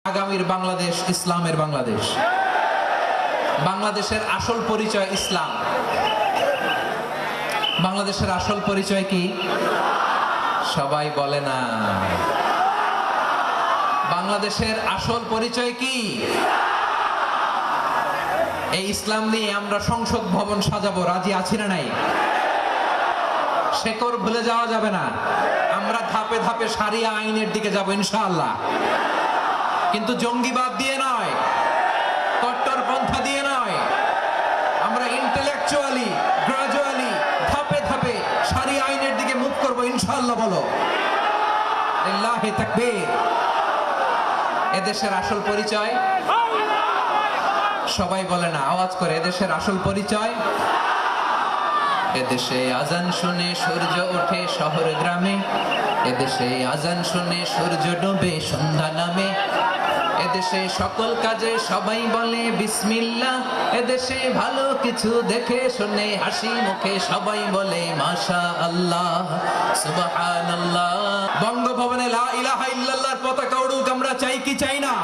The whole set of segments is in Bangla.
আগামীর বাংলাদেশ ইসলামের বাংলাদেশ। বাংলাদেশের আসল পরিচয় ইসলাম। বাংলাদেশের আসল পরিচয় কি? সবাই বলে না। বাংলাদেশের আসল পরিচয় কি? এই ইসলাম নিয়ে আমরা সংসদ ভবন সাজাবো, রাজি আছি না নাই? শেকড় ভুলে যাওয়া যাবে না। আমরা ধাপে ধাপে শারিয়া আইনের দিকে যাব ইনশাআল্লাহ, কিন্তু জঙ্গিবাদ দিয়ে নয়, কট্টরপন্থা দিয়ে নয়। আমরা ইন্টেলেকচুয়ালি গ্রাজুয়ালি ধাপে ধাপে শারিয়া আইনের দিকে মুভ করব ইনশাআল্লাহ। বলো লিল্লাহি তাকবীর। এদেশের আসল পরিচয় সবাই বলে না, আওয়াজ করে। এদেশের আসল পরিচয়, এদেশে আজান শুনে সূর্য ওঠে শহর গ্রামে, এদেশে আজান শুনে সূর্য ডোবে সন্ধ্যা নামে, এদেশে সকল কাজে সবাই বলে বিসমিল্লাহ, এদেশে ভালো কিছু দেখে শুনে হাসি মুখে সবাই বলে মাশাআল্লাহ সুবহানাল্লাহ। বঙ্গভবনে লা ইলাহা ইল্লাল্লাহর পতাকা উড়ুক, আমরা চাই কি চাই না?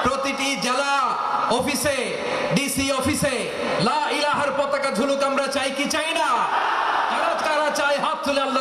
প্রতিটি জেলা অফিসে, ডিসি অফিসে লা ইলাহার পতাকা ঝুলুক, আমরা চাই কি চাই না? কারা কারা চাই হাত তুলে আল্লাহ